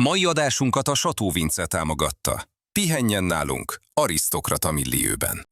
Mai adásunkat a Sató Vince támogatta. Pihenjen nálunk, Arisztokrata millióben.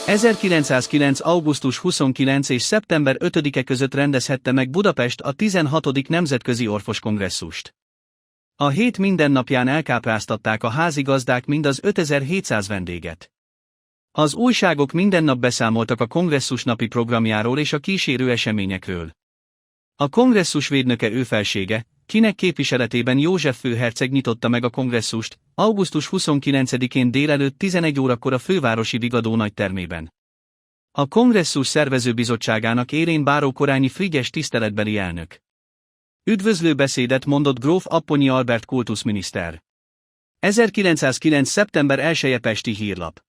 ...1909. augusztus 29 és szeptember 5-e között rendezhette meg Budapest a 16. Nemzetközi Orvoskongresszust. A hét mindennapján elkápráztatták a házigazdák mind az 5700 vendéget. Az újságok minden nap beszámoltak a kongresszus napi programjáról és a kísérő eseményekről. A kongresszus védnöke ő felsége, kinek képviseletében József főherceg nyitotta meg a kongresszust, augusztus 29-én délelőtt 11 órakor a fővárosi Vigadó nagytermében. A kongresszus szervezőbizottságának élén báró Korányi Frigyes tiszteletbeli elnök. Üdvözlő beszédet mondott gróf Apponyi Albert kultuszminiszter. 1909. szeptember 1-e Pesti Hírlap.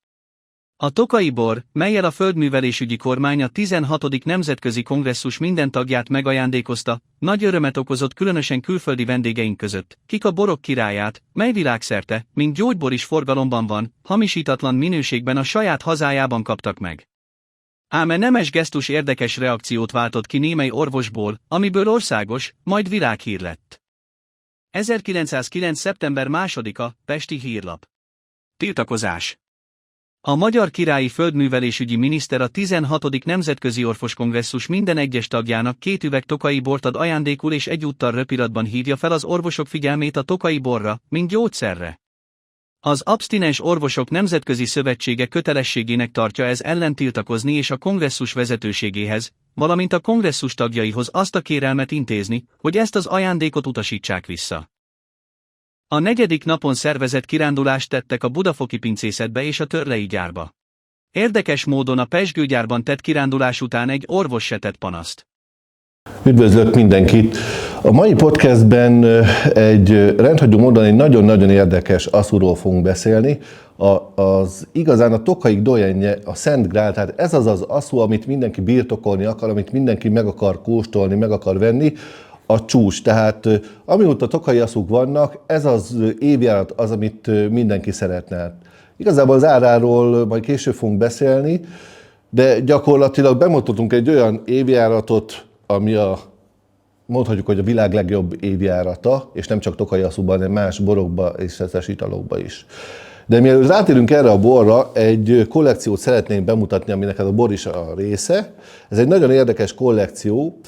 A Tokaji bor, mellyel a Földművelésügyi Kormány a 16. Nemzetközi Kongresszus minden tagját megajándékozta, nagy örömet okozott különösen külföldi vendégeink között, kik a borok királyát, mely világszerte, mint gyógybor is forgalomban van, hamisítatlan minőségben a saját hazájában kaptak meg. Ám e nemes gesztus érdekes reakciót váltott ki némely orvosból, amiből országos, majd világhír lett. 1909. szeptember 2-a, Pesti Hírlap. Tiltakozás. A Magyar Királyi Földművelésügyi Miniszter a 16. Nemzetközi Orvoskongresszus minden egyes tagjának 2 üveg Tokaji bort ad ajándékul és egyúttal röpiratban hívja fel az orvosok figyelmét a Tokaji borra, mint gyógyszerre. Az Abstinens Orvosok Nemzetközi Szövetsége kötelességének tartja ez ellen tiltakozni és a kongresszus vezetőségéhez, valamint a kongresszus tagjaihoz azt a kérelmet intézni, hogy ezt az ajándékot utasítsák vissza. A 4. napon szervezett kirándulást tettek a budafoki pincészetbe és a Törlei gyárba. Érdekes módon a pezsgőgyárban tett kirándulás után egy orvos se tett panaszt. Üdvözlök mindenkit! A mai podcastben egy rendhagyó módon egy nagyon-nagyon érdekes aszúról fogunk beszélni. Igazán a Tokaji dojenje, a Szent Grál, tehát ez az az aszú, amit mindenki birtokolni akar, amit mindenki meg akar kóstolni, meg akar venni, a csúcs. Tehát amióta tokaji aszúk vannak, ez az évjárat az, amit mindenki szeretne. Igazából az áráról majd később fogunk beszélni, de gyakorlatilag bemutattunk egy olyan évjáratot, ami mondhatjuk, hogy a világ legjobb évjárata, és nem csak tokaji aszúban, hanem más borokba és szeszes italokba is. De mielőtt rátérünk erre a borra, egy kollekciót szeretnénk bemutatni, aminek ez a bor is a része. Ez egy nagyon érdekes kollekció.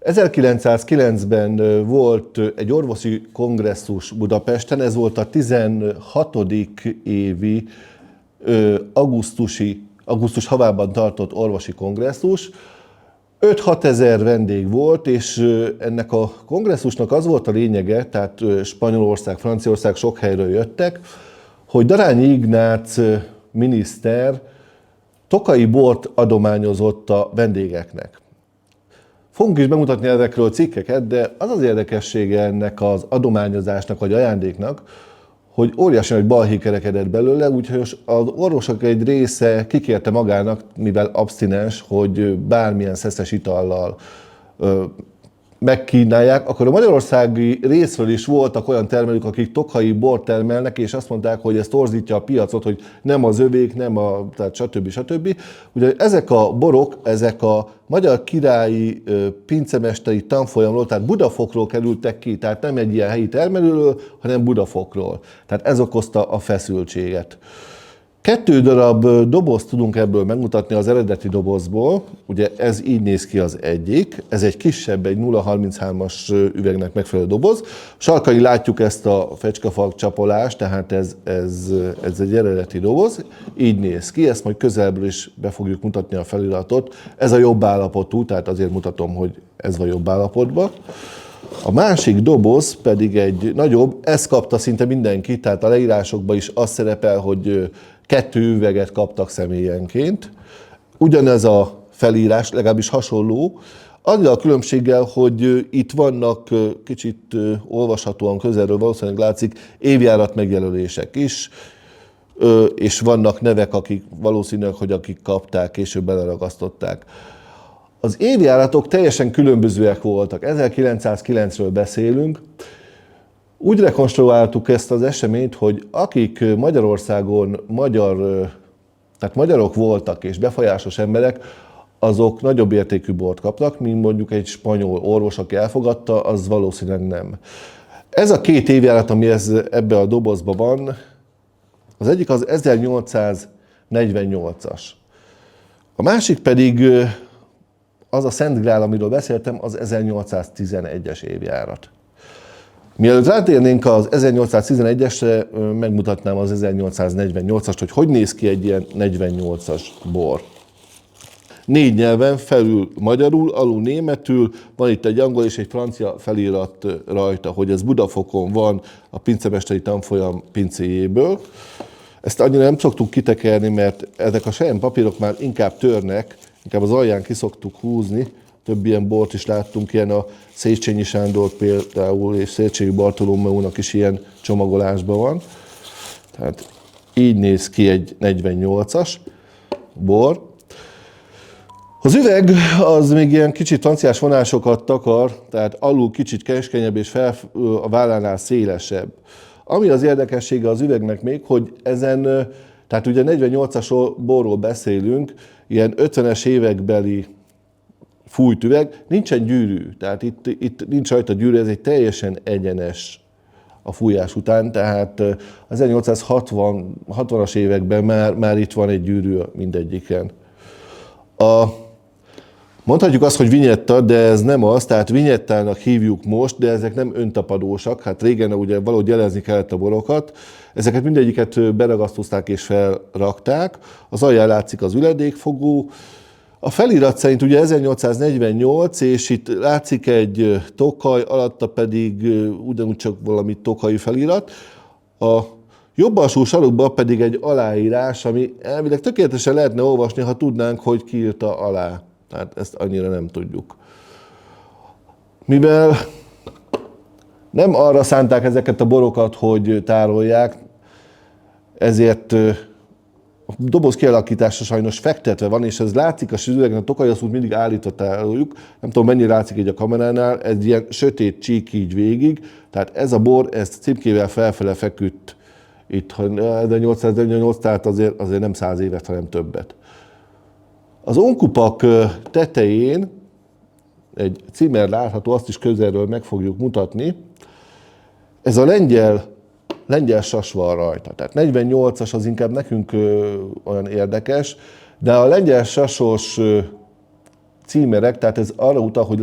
1909-ben volt egy orvosi kongresszus Budapesten, ez volt a 16. évi augusztus havában tartott orvosi kongresszus. 5-6 ezer vendég volt, és ennek a kongresszusnak az volt a lényege, tehát Spanyolország, Franciaország sok helyről jöttek, hogy Darányi Ignác miniszter tokaji bort adományozott a vendégeknek. Fogunk is bemutatni ezekről cikkeket, de az az érdekessége ennek az adományozásnak vagy ajándéknak, hogy óriási nagy balhé kerekedett belőle, úgyhogy az orvosok egy része kikérte magának, mivel abstinens, hogy bármilyen szeszes itallal megkínálják. Akkor a magyarországi részről is voltak olyan termelők, akik tokaji bort termelnek, és azt mondták, hogy ez torzítja a piacot, hogy nem az övék, tehát stb. Ugye ezek a borok, ezek a Magyar Királyi Pincemesteri Tanfolyamról, tehát Budafokról kerültek ki, tehát nem egy ilyen helyi termelőről, hanem Budafokról. Tehát ez okozta a feszültséget. 2 darab dobozt tudunk ebből megmutatni az eredeti dobozból. Ugye ez így néz ki az egyik. Ez egy kisebb, egy 0,33-as üvegnek megfelelő doboz. Sarkai látjuk ezt a fecskefalk csapolást, tehát ez egy eredeti doboz. Így néz ki, ezt majd közelből is be fogjuk mutatni a feliratot. Ez a jobb állapotú, tehát azért mutatom, hogy ez van jobb állapotban. A másik doboz pedig egy nagyobb, ezt kapta szinte mindenki, tehát a leírásokban is az szerepel, hogy 2 üveget kaptak személyenként. Ugyanez a felírás, legalábbis hasonló, azzal a különbséggel, hogy itt vannak kicsit olvashatóan közelről valószínűleg látszik évjárat megjelölések is. és vannak nevek, akik valószínűleg, hogy akik kapták, később beleragasztották. Az évjáratok teljesen különbözőek voltak. 1909-ről beszélünk. Úgy rekonstruáltuk ezt az eseményt, hogy akik Magyarországon tehát magyarok voltak és befolyásos emberek, azok nagyobb értékű bort kaptak, mint mondjuk egy spanyol orvos, aki elfogadta, az valószínűleg nem. Ez a két évjárat, ami ebbe a dobozban van, az egyik az 1848-as. A másik pedig az a Szent Grál, amiről beszéltem, az 1811-es évjárat. Mielőtt rátérnénk az 1811-esre, megmutatnám az 1848-ast, hogy néz ki egy ilyen 48-as bor. 4 nyelven, felül magyarul, alul németül, van itt egy angol és egy francia felirat rajta, hogy ez Budafokon van a pincemesteri tanfolyam pincéjéből. Ezt annyira nem szoktuk kitekerni, mert ezek a selyem papírok már inkább törnek, inkább az alján ki szoktuk húzni. Több ilyen bort is láttunk, ilyen a Széchenyi Sándor például, és Széchenyi Bartolomeunak is ilyen csomagolásban van. Tehát így néz ki egy 48-as bor. Az üveg az még ilyen kicsit franciás vonásokat takar, tehát alul kicsit keskenyebb és a vállánál szélesebb. Ami az érdekessége az üvegnek még, hogy ezen, tehát ugye 48-as borról beszélünk, ilyen 50-es évekbeli fújt üveg, nincsen gyűrű, tehát itt nincs rajta gyűrű, ez egy teljesen egyenes a fújás után, tehát az 1860-as években már itt van egy gyűrű mindegyiken. Mondhatjuk azt, hogy vinyetta, de ez nem az, tehát vinyettának hívjuk most, de ezek nem öntapadósak, hát régen ugye valahogy jelezni kellett a borokat, ezeket mindegyiket beragasztozták és felrakták, az alján látszik az üledékfogó, a felirat szerint ugye 1848, és itt látszik egy tokaj, alatta pedig ugyanúgy csak valami tokai felirat, a jobb alsó sarokban pedig egy aláírás, ami elvileg tökéletesen lehetne olvasni, ha tudnánk, hogy ki írta alá. Tehát ezt annyira nem tudjuk. Mivel nem arra szánták ezeket a borokat, hogy tárolják, ezért a doboz kialakítása sajnos fektetve van, és ez látszik a üvegen, a tokajasszút mindig állítva tároljuk. Nem tudom, mennyire látszik így a kameránál, ez ilyen sötét csík így végig. Tehát ez a bor, ez címkével felfele feküdt itt, 1848, tehát azért nem 100 évet, hanem többet. Az ónkupak tetején egy címer látható, azt is közelről meg fogjuk mutatni. Ez a lengyel sas van rajta. Tehát 48-as az inkább nekünk olyan érdekes, de a lengyel sasos címerek, tehát ez arra utal, hogy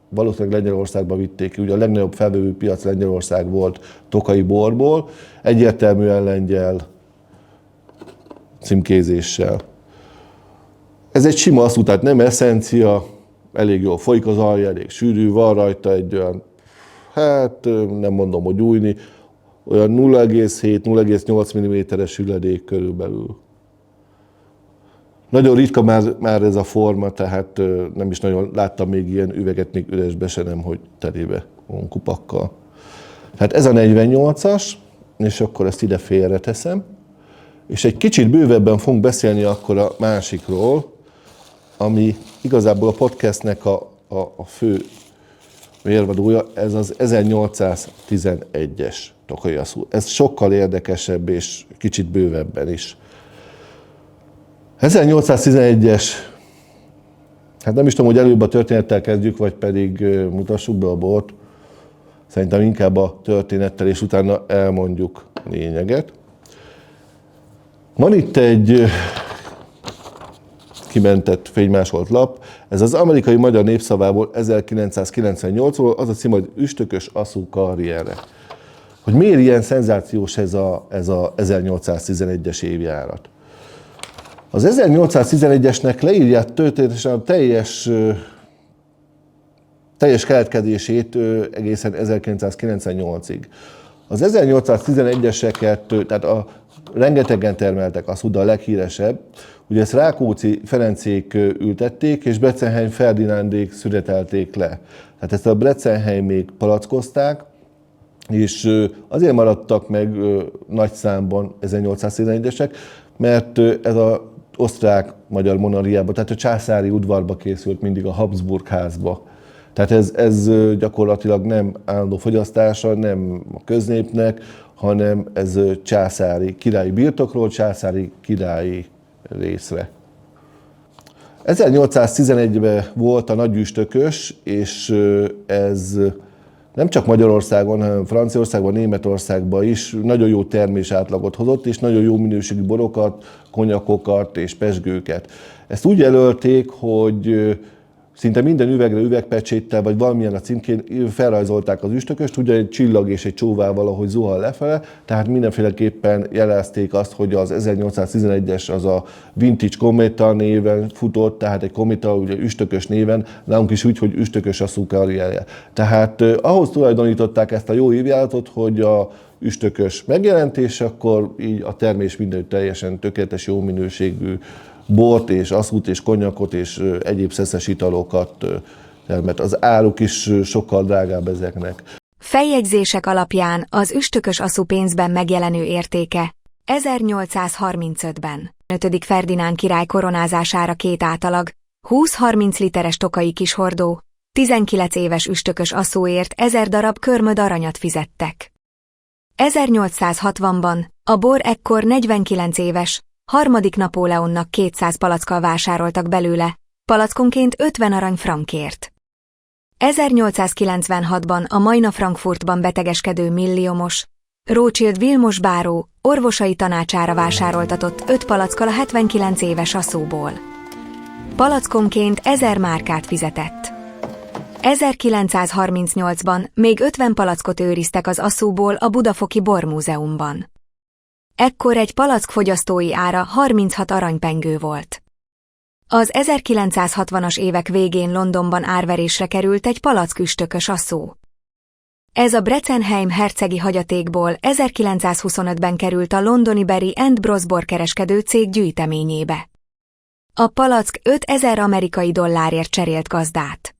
valószínűleg Lengyelországba vitték ki. Ugye a legnagyobb felvevő piac Lengyelország volt tokai borból, egyértelműen lengyel címkézéssel. Ez egy sima aszú, tehát nem eszencia, elég jól folyik az alja, elég sűrű, van rajta egy olyan, hát nem mondom, hogy újni, olyan 0,7-0,8 mm-es üledék körülbelül. Nagyon ritka már ez a forma, tehát nem is nagyon láttam még ilyen üveget, még üresbe se nem, hogy telébe kupakkal. Hát ez a 48-as, és akkor ezt ide félreteszem. És egy kicsit bővebben fogunk beszélni akkor a másikról, ami igazából a podcastnek a fő mérvadója, ez az 1811-es Tokaji-Yasu. Ez sokkal érdekesebb és kicsit bővebben is. 1811-es, hát nem is tudom, hogy előbb a történettel kezdjük, vagy pedig mutassuk be a bort. Szerintem inkább a történettel, és utána elmondjuk a lényeget. Van itt egy kimentett fénymásolt lap, ez az Amerikai Magyar Népszavából 1998-ból, az a cím, hogy Üstökös Asszú karriere. Hogy miért ilyen szenzációs ez a 1811-es évjárat. Az 1811-esnek leírják történetesen a teljes keletkezését egészen 1998-ig. Az 1811-eseket, tehát rengetegen termeltek, az a leghíresebb. Ugye ezt Rákóczi Ferencék ültették, és Breczenheim Ferdinándék szüretelték le. Tehát ezt a Breczenheimék palackozták, És azért maradtak meg nagy számban 1811-esek, mert ez az osztrák-magyar monarchiában, tehát a császári udvarba készült mindig a Habsburg házba. Tehát ez gyakorlatilag nem állandó fogyasztása, nem a köznépnek, hanem ez császári királyi birtokról, császári királyi részre. 1811-ben volt a nagyüstökös, és ez nem csak Magyarországon, hanem Franciaországban, Németországban is nagyon jó termésátlagot hozott, és nagyon jó minőségű borokat, konyakokat és pezsgőket. Ezt úgy jelölték, hogy szinte minden üvegre üvegpecséttel, vagy valamilyen a címkén felrajzolták az üstököst, ugye egy csillag és egy csóvá valahogy zuhan lefele, tehát mindenféleképpen jelezték azt, hogy az 1811-es az a Vintage Kometa néven futott, tehát egy kometa, ugye üstökös néven, nálunk is úgy, hogy üstökös asszú karrierje. Tehát ahhoz tulajdonították ezt a jó évjáratot, hogy a üstökös megjelentés, akkor így a termés mindenütt teljesen tökéletes, jó minőségű bort és asszút és konyakot és egyéb szeszes italokat termelt. Az áruk is sokkal drágább ezeknek. Feljegyzések alapján az üstökös asszú pénzben megjelenő értéke 1835-ben 5. Ferdinánd király koronázására 2 átalag, 20-30 literes tokai kishordó, 19 éves üstökös asszúért 1000 darab körmöd aranyat fizettek. 1860-ban a bor ekkor 49 éves, 3. Napóleonnak 200 palackkal vásároltak belőle, palackonként 50 aranyfrankért. 1896-ban a Majna Frankfurtban betegeskedő milliómos, Rothschild Vilmos báró orvosai tanácsára vásároltatott 5 palackkal a 79 éves asszúból. Palackonként 1000 márkát fizetett. 1938-ban még 50 palackot őriztek az asszúból a Budafoki Bormúzeumban. Ekkor egy palack fogyasztói ára 36 aranypengő volt. Az 1960-as évek végén Londonban árverésre került egy palack üstökös asszú. Ez a Breckenheim hercegi hagyatékból 1925-ben került a londoni Berry and Bros borkereskedő cég gyűjteményébe. A palack 5000 amerikai dollárért cserélt gazdát.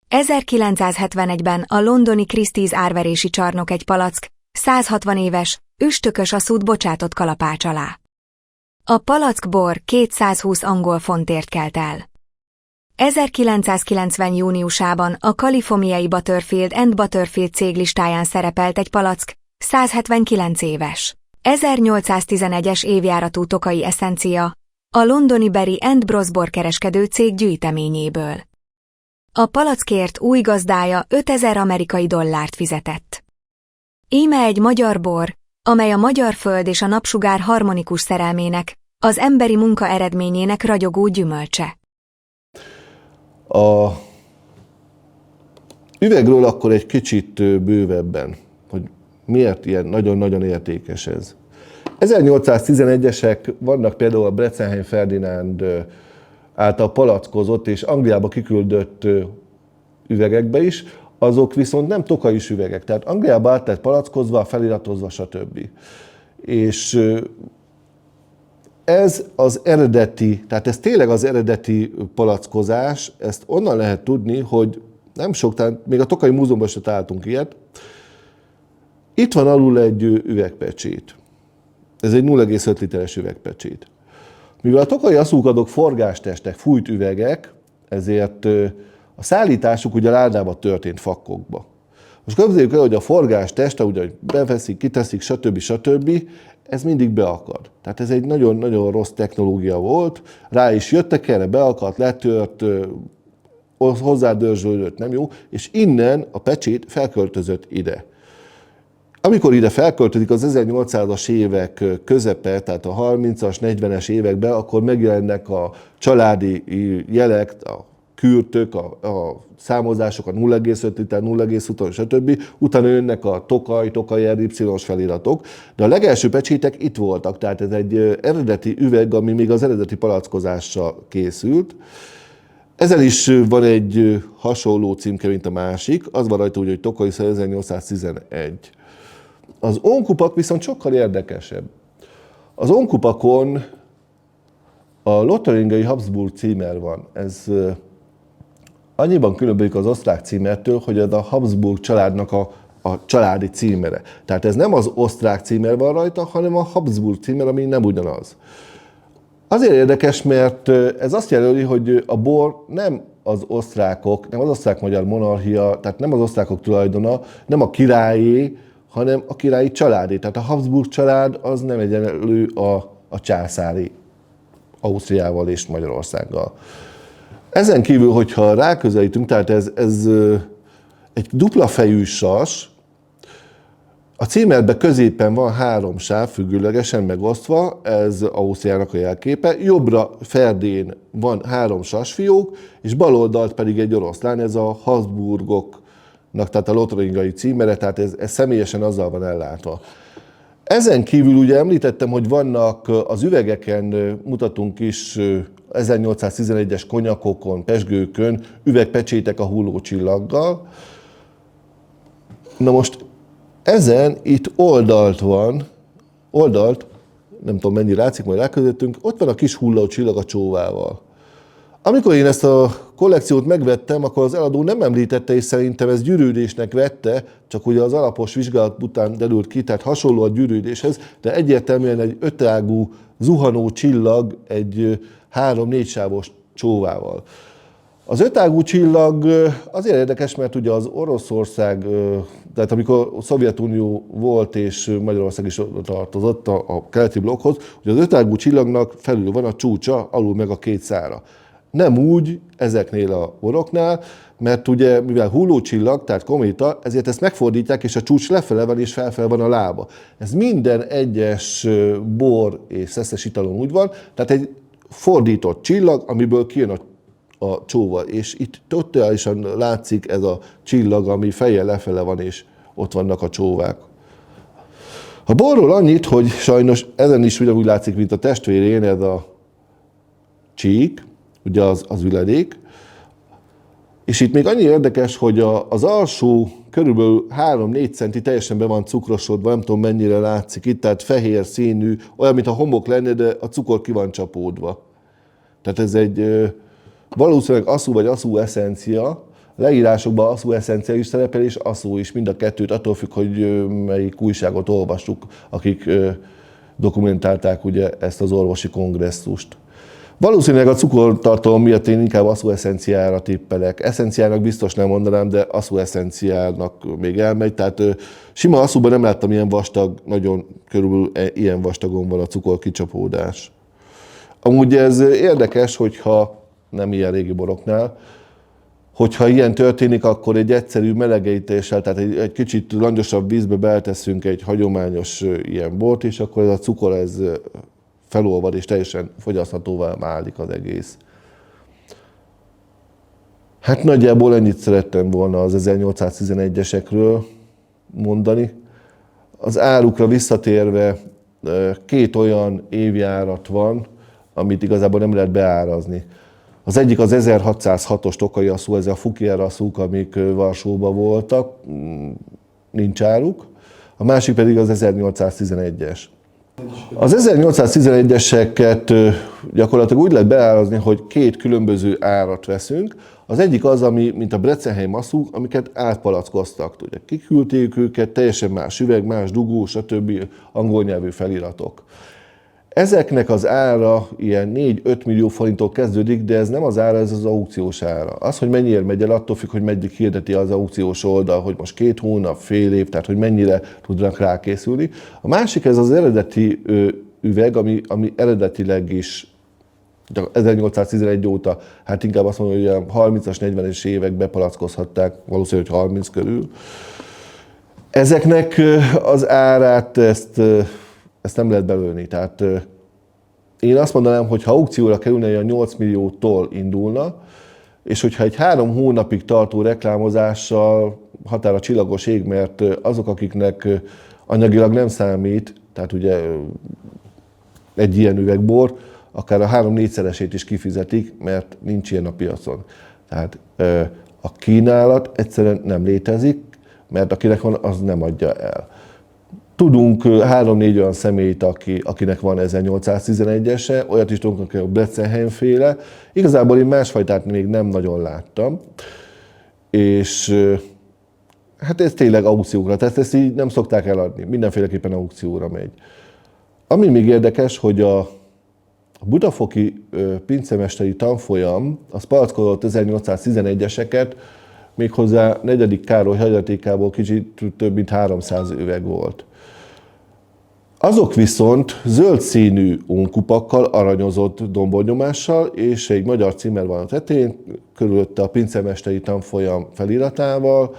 1971-ben a londoni Christie's árverési csarnok egy palack, 160 éves, üstökös asszút bocsátott kalapács alá. A palackbor 220 angol fontért kelt el. 1990. júniusában a kaliforniai Butterfield and Butterfield cég listáján szerepelt egy palack, 179 éves, 1811-es évjáratú tokai eszencia, a londoni Berry and Bros borkereskedő cég gyűjteményéből. A palackért új gazdája 5000 amerikai dollárt fizetett. Íme egy magyar bor, amely a magyar föld és a napsugár harmonikus szerelmének, az emberi munka eredményének ragyogó gyümölcse. A üvegről akkor egy kicsit bővebben, hogy miért ilyen nagyon-nagyon értékes ez. 1811-esek vannak például a Breckenheim Ferdinánd által palackozott és Angliába kiküldött üvegekbe is, azok viszont nem tokai üvegek, tehát Angliába át lett palackozva, feliratozva, stb. És ez az eredeti, tehát ez tényleg az eredeti palackozás, ezt onnan lehet tudni, hogy nem sok, tehát még a Tokai Múzeumban se találtunk ilyet. Itt van alul egy üvegpecsét. Ez egy 0,5 literes üvegpecsét. Mivel a tokai asszúkadok forgástestek, fújt üvegek, ezért a szállításuk ugye a ládába történt fakkokba. Most képzeljük el, hogy a forgásteste, ugye, hogy beveszik, kiteszik, stb. Ez mindig beakad. Tehát ez egy nagyon-nagyon rossz technológia volt, rá is jöttek erre, beakadt, letört, hozzádörzsölődött, nem jó, és innen a pecsét felköltözött ide. Amikor ide felköltözik az 1800-as évek közepe, tehát a 30-as, 40-es években, akkor megjelennek a családi jelek, a kürtök, a számozások, a 0,5 liter, 0,20, stb. Utána jönnek a tokaj RY-os feliratok, de a legelső pecsétek itt voltak, tehát ez egy eredeti üveg, ami még az eredeti palackozással készült. Ezen is van egy hasonló címke, mint a másik, az van rajta úgy, hogy Tokai 1811. Az ónkupak viszont sokkal érdekesebb. Az ónkupakon a Lotharingiai Habsburg címer van. Ez annyiban különbözik az osztrák címertől, hogy ez a Habsburg családnak a a családi címere. Tehát ez nem az osztrák címer van rajta, hanem a Habsburg címer, ami nem ugyanaz. Azért érdekes, mert ez azt jelöli, hogy a bor nem az osztrákok, nem az osztrák-magyar monarchia, tehát nem az osztrákok tulajdona, nem a királyé, hanem a királyi családé. Tehát a Habsburg család az nem egyenlő a császári Ausztriával és Magyarországgal. Ezen kívül, hogyha ráközelítünk, tehát ez egy dupla fejű sas, a címerben középen van 3 sáv függőlegesen megosztva, ez Ausztriának a jelképe, jobbra ferdén van 3 sasfiók, és bal oldalt pedig egy oroszlán, ez a Habsburgoknak, tehát a lotaringiai címere, tehát ez személyesen azzal van ellátva. Ezen kívül ugye említettem, hogy vannak az üvegeken, mutatunk is 1811-es konyakokon, pezsgőkön üvegpecsétek a hullócsillaggal. Na most ezen itt oldalt, nem tudom mennyi látszik, majd ráközelítünk, ott van a kis hullócsillag a csóvával. Amikor én ezt a kollekciót megvettem, akkor az eladó nem említette, és szerintem ez gyűrődésnek vette, csak ugye az alapos vizsgálat után derült ki, tehát hasonló a gyűrődéshez, de egyértelműen egy 5 ágú zuhanó csillag egy 3-4 sávos csóvával. Az 5 ágú csillag azért érdekes, mert ugye az Oroszország, tehát amikor a Szovjetunió volt és Magyarország is tartozott a keleti blokkhoz, ugye az 5 ágú csillagnak felül van a csúcsa, alul meg a 2 szára. Nem úgy ezeknél a boroknál, mert ugye mivel hullócsillag, tehát kométa, ezért ezt megfordítják, és a csúcs lefele van, és felfele van a lába. Ez minden egyes bor és szeszes italon úgy van, tehát egy fordított csillag, amiből kijön a csóval, és itt totálisan látszik ez a csillag, ami fejjel lefele van, és ott vannak a csóvák. A borról annyit, hogy sajnos ezen is ugyanúgy látszik, mint a testvérén, ez a csík, ugye az üledék, és itt még annyi érdekes, hogy az alsó körülbelül 3-4 centi teljesen be van cukrosodva, nem tudom mennyire látszik itt, tehát fehér színű, olyan, mint a homok lenne, de a cukor ki van csapódva. Tehát ez egy valószínűleg aszú vagy aszú eszencia, leírásokban aszú eszencia is szerepel, és aszú is, mind a kettőt, attól függ, hogy melyik újságot olvassuk, akik dokumentálták ugye ezt az orvosi kongresszust. Valószínűleg a cukortartalom miatt én inkább aszú eszenciára tippelek. Eszenciának biztos nem mondanám, de aszú eszenciának még elmegy. Tehát sima aszúban nem láttam ilyen vastag, nagyon körülbelül ilyen vastagon van a cukor kicsapódás. Amúgy ez érdekes, hogyha nem ilyen régi boroknál, hogyha ilyen történik, akkor egy egyszerű melegítéssel, tehát egy kicsit langyosabb vízbe belteszünk egy hagyományos ilyen bort, és akkor ez a cukor ez felolvad, és teljesen fogyaszthatóvá válik az egész. Hát nagyjából ennyit szerettem volna az 1811-esekről mondani. Az árukra visszatérve 2 olyan évjárat van, amit igazából nem lehet beárazni. Az egyik az 1606-os tokai asszú, ez a Fukier asszúk, amik Varsóban voltak, nincs áruk. A másik pedig az 1811-es. Az 1811-eseket gyakorlatilag úgy lehet beárazni, hogy 2 különböző árat veszünk. Az egyik az, ami, mint a Breczenheim asszúk, amiket átpalackoztak. Ugye kiküldték őket, teljesen más üveg, más dugó, stb. Angol nyelvű feliratok. Ezeknek az ára ilyen 4-5 millió forinttól kezdődik, de ez nem az ára, ez az aukciós ára. Az, hogy mennyire megy el, attól függ, hogy meddig hirdeti az aukciós oldal, hogy most 2 hónap, fél év, tehát hogy mennyire tudnak rákészülni. A másik, ez az eredeti üveg, ami eredetileg is 1811 óta, hát inkább azt mondom, hogy a 30-as, 40-es években palackozhatták, valószínűleg 30 körül. Ezeknek az árát, ezt nem lehet belőni. Tehát én azt mondanám, hogy ha aukcióra kerülne, olyan 8 milliótól indulna, és hogyha egy 3 hónapig tartó reklámozással határa csillagos ég, mert azok, akiknek anyagilag nem számít, tehát ugye egy ilyen üvegbor, akár a 3-4-szeresét is kifizetik, mert nincs ilyen a piacon. Tehát a kínálat egyszerűen nem létezik, mert akinek van, az nem adja el. Tudunk 3-4 olyan személyt, akinek van 1811-ese, olyat is tudunk, aki a Breczenheim féle. Igazából én másfajtát még nem nagyon láttam, és Hát ez tényleg aukcióra, tehát ezt így nem szokták eladni, mindenféleképpen aukcióra megy. Ami még érdekes, hogy a budafoki pincemesteri tanfolyam, az palackozott 1811-eseket, méghozzá 4. Károly hagyatékából kicsit több mint 300 üveg volt. Azok viszont zöld színű ónkupakkal, aranyozott dombornyomással, és egy magyar címer van a tetején, körülötte a pincemesteri tanfolyam feliratával.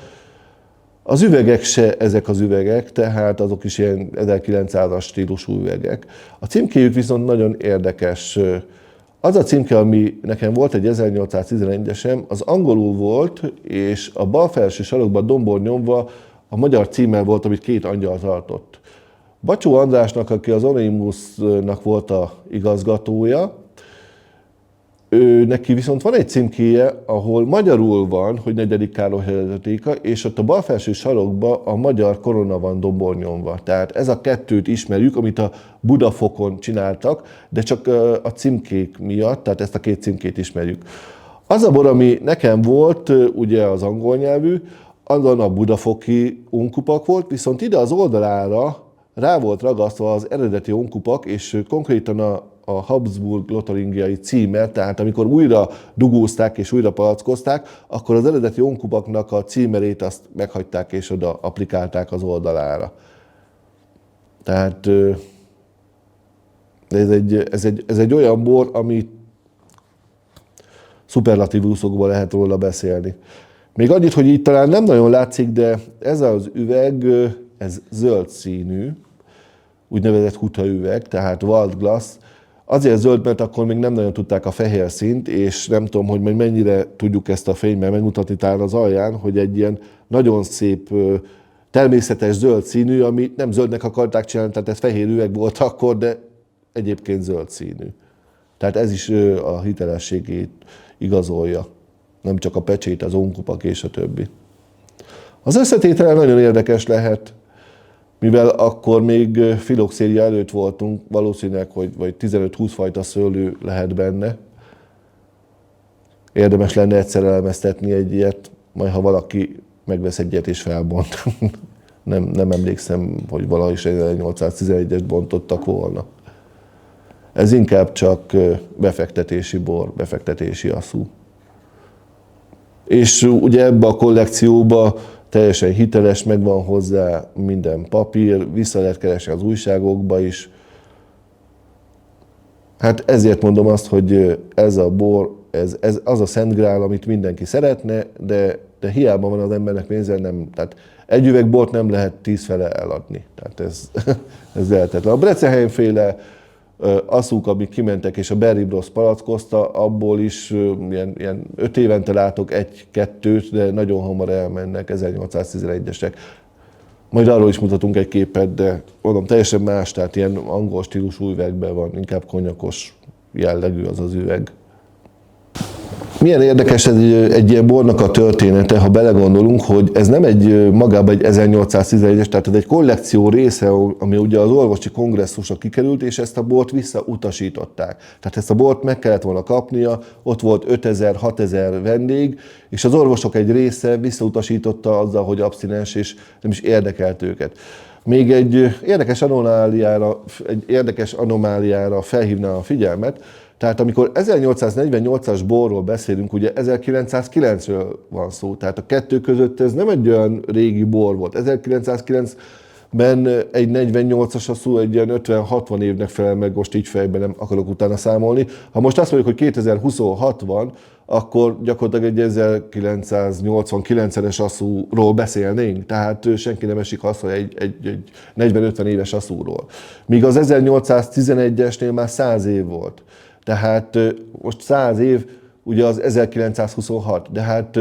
Az üvegek se ezek az üvegek, tehát azok is ilyen 1900-as stílusú üvegek. A címkéjük viszont nagyon érdekes. Az a címke, ami nekem volt egy 1811-esem, az angolul volt, és a bal felső sarokban dombor nyomva a magyar címmel volt, amit 2 angyal tartott. Bacsó Andrásnak, aki az Anonymousnak volt a igazgatója, neki viszont van egy címkéje, ahol magyarul van, hogy 4. Károly hagyatéka, és ott a bal felső sarokban a magyar korona van dombornyomva. Tehát ez a kettőt ismerjük, amit a Budafokon csináltak, de csak a címkék miatt, tehát ezt a 2 címkét ismerjük. Az a bor, ami nekem volt, ugye az angol nyelvű, azon a budafoki ónkupak volt, viszont ide az oldalára rá volt ragasztva az eredeti ónkupak, és konkrétan a Habsburg lotaringiai címer, tehát amikor újra dugózták és újra palackozták, akkor az eredeti ónkupaknak a címerét azt meghagyták és oda applikálták az oldalára. Tehát ez egy olyan bor, ami szuperlatívuszokban lehet róla beszélni. Még annyit, hogy itt talán nem nagyon látszik, de ez az üveg, ez zöld színű, úgynevezett huta üveg, tehát Wald Glass. Azért zöld, mert akkor még nem nagyon tudták a fehér színt, és nem tudom, hogy majd mennyire tudjuk ezt a fényben megmutatni talán az alján, hogy egy ilyen nagyon szép, természetes zöld színű, ami nem zöldnek akarták csinálni, tehát ez fehér üveg volt akkor, de egyébként zöld színű. Tehát ez is a hitelességét igazolja. Nem csak a pecsét, az ónkupak és a többi. Az összetétele nagyon érdekes lehet, mivel akkor még filoxéria előtt voltunk, valószínűleg, hogy vagy 15-20 fajta szőlő lehet benne. Érdemes lenne egyszer elemeztetni egy ilyet, majd ha valaki megvesz egy ilyet és felbont. nem emlékszem, hogy valahogy 1811-es bontottak volna. Ez inkább csak befektetési bor, befektetési aszú. És ugye ebbe a kollekcióba teljesen hiteles, megvan hozzá minden papír, vissza lehet keresni az újságokba is. Hát ezért mondom azt, hogy ez a bor, ez az a szent grál, amit mindenki szeretne, de hiába van az embernek pénze, nem, tehát egy üveg bort nem lehet 10 fele eladni. Tehát ez lehetetlen. A Breczenheim-féle aszúk, amik kimentek, és a Barry Bros palackozta, abból is ilyen 5 évente látok 1-2-t, de nagyon hamar elmennek 1811-esek. Majd arról is mutatunk egy képet, de mondom, teljesen más, tehát ilyen angol stílusú üvegben van, inkább konyakos jellegű az az üveg. Milyen érdekes egy ilyen bornak a története, ha belegondolunk, hogy ez nem egy magában egy 1811-es, tehát ez egy kollekció része, ami ugye az orvosi kongresszusra kikerült, és ezt a bort visszautasították. Tehát ezt a bort meg kellett volna kapnia, ott volt 5000-6000 vendég, és az orvosok egy része visszautasította azzal, hogy abszinens, és nem is érdekelt őket. Még egy érdekes anomáliára felhívnám a figyelmet. Tehát amikor 1848-as borról beszélünk, ugye 1909-ről van szó, tehát a kettő között ez nem egy olyan régi bor volt. 1909-ben egy 48-as aszú egy ilyen 50-60 évnek felel meg, most így fejben nem akarok utána számolni. Ha most azt mondjuk, hogy 2026 van, akkor gyakorlatilag egy 1989-es aszúról beszélnénk, tehát senki nem esik azt, hogy egy 40-50 éves aszúról. Míg az 1811-esnél már 100 év volt. Tehát most 100 év, ugye az 1926, de hát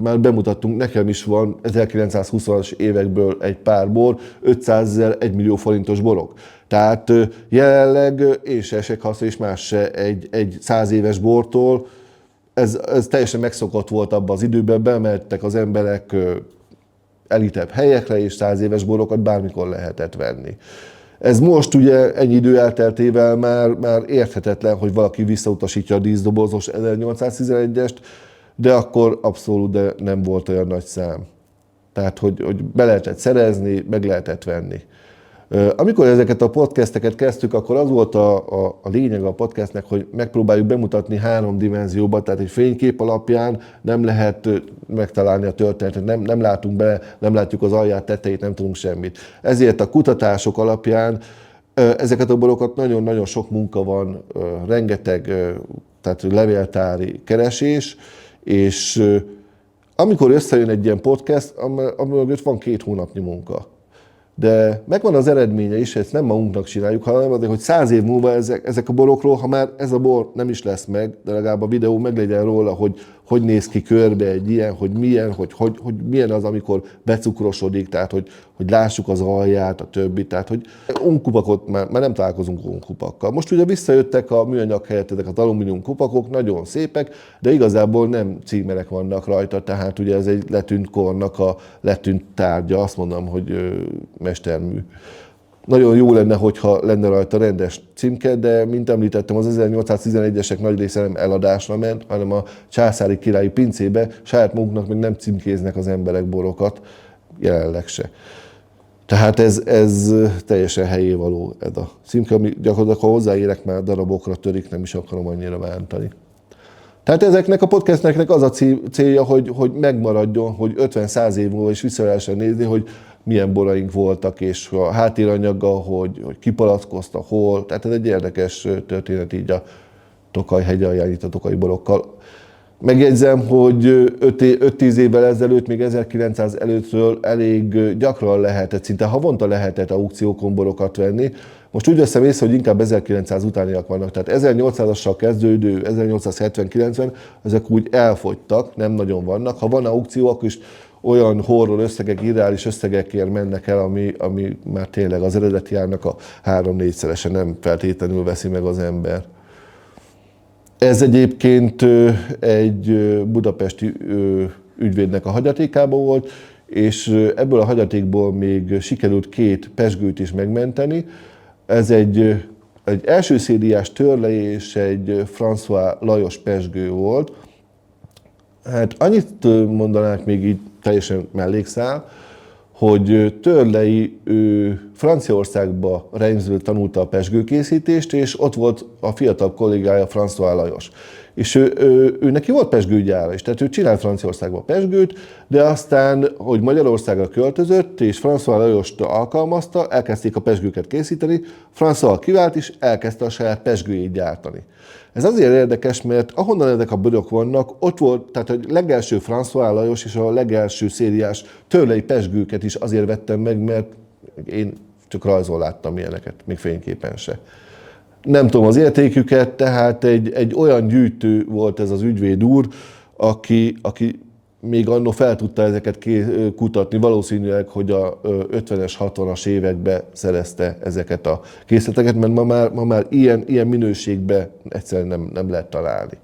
már bemutattunk, nekem is van 1920-as évekből egy pár bor, 500 000, 1 millió forintos borok. Tehát jelenleg én se esek haza, és más se egy 100 éves bortól. Ez teljesen megszokott volt abban az időben, bementek az emberek elitebb helyekre, és 100 éves borokat bármikor lehetett venni. Ez most ugye ennyi idő elteltével már érthetetlen, hogy valaki visszautasítja a díszdobozos 1811-est, de akkor abszolút nem volt olyan nagy szám. Tehát, hogy be lehetett szerezni, meg lehetett venni. Amikor ezeket a podcasteket kezdtük, akkor az volt a lényeg a podcastnek, hogy megpróbáljuk bemutatni 3 dimenzióba, tehát egy fénykép alapján nem lehet megtalálni a történetet, nem látunk bele, nem látjuk az alját, tetejét, nem tudunk semmit. Ezért a kutatások alapján ezeket a borokat nagyon-nagyon sok munka van, rengeteg tehát levéltári keresés, és amikor összejön egy ilyen podcast, amögött van 2 hónapnyi munka. De megvan az eredménye is, ezt nem magunknak csináljuk, hanem azért, hogy 100 év múlva ezek a borokról, ha már ez a bor nem is lesz meg, de legalább a videó meglegyen róla, hogy néz ki körbe egy ilyen, hogy milyen az, amikor becukrosodik, tehát hogy lássuk az alját, a többi, tehát hogy onkupakot már nem találkozunk onkupakkal. Most ugye visszajöttek a műanyag helyett ezek az alumínium kupakok, nagyon szépek, de igazából nem címerek vannak rajta, tehát ugye ez egy letűnt kornak a letűnt tárgya, azt mondom, hogy mestermű. Nagyon jó lenne, hogyha lenne rajta rendes címke, de mint említettem, az 1811-esek nagy része nem eladásra ment, hanem a császári királyi pincébe, saját maguknak még nem címkéznek az emberek borokat, jelenleg se. Tehát ez teljesen helyévaló ez a címke, ami gyakorlatilag, ha hozzáérek, már darabokra törik, nem is akarom annyira bántani. Tehát ezeknek a podcastnek az a célja, hogy megmaradjon, hogy 50-100 év múlva is vissza lehessen nézni, hogy milyen boraink voltak, és a háttéranyaga, hogy kipalackozta, hol. Tehát ez egy érdekes történet így a Tokaj-hegy alján, itt a tokaji borokkal. Megjegyzem, hogy 5-10 évvel ezelőtt, még 1900 előttről elég gyakran lehetett, szinte havonta lehetett aukciókon borokat venni. Most úgy veszem észre, hogy inkább 1900 utániak vannak, tehát 1800-assal kezdődő, 1870-90, ezek úgy elfogytak, nem nagyon vannak. Ha van aukció, akkor is olyan horror összegek, irreális összegekért mennek el, ami már tényleg az eredeti árnak a 3-4-szerese, nem feltétlenül veszi meg az ember. Ez egyébként egy budapesti ügyvédnek a hagyatékában volt, és ebből a hagyatékból még sikerült 2 pezsgőt is megmenteni. Ez egy első szériás Törlei és egy François Lajos pezsgő volt. Hát annyit mondanák még így teljesen mellékszál, hogy Törlei Franciaországba, Reims-ből tanulta a pezsgőkészítést, és ott volt a fiatal kollégája, François Lajos. És ő neki volt pezsgőgyára is, tehát ő csinált Franciaországba pezsgőt, de aztán, hogy Magyarországra költözött, és François Lajost alkalmazta, elkezdték a pezsgőket készíteni, François kivált, és elkezdte a saját pezsgőjét gyártani. Ez azért érdekes, mert ahonnan ezek a borok vannak, ott volt, tehát a legelső François Lajos és a legelső szériás Törlei pezsgőket is azért vettem meg, mert én csak rajzol láttam ilyeneket, még fényképen se. Nem tudom az értéküket, tehát egy olyan gyűjtő volt ez az ügyvéd úr, aki még annó fel tudta ezeket kutatni, valószínűleg, hogy a 50-es, 60-as években szerezte ezeket a készleteket, mert ma már ilyen minőségben egyszerűen nem lehet találni.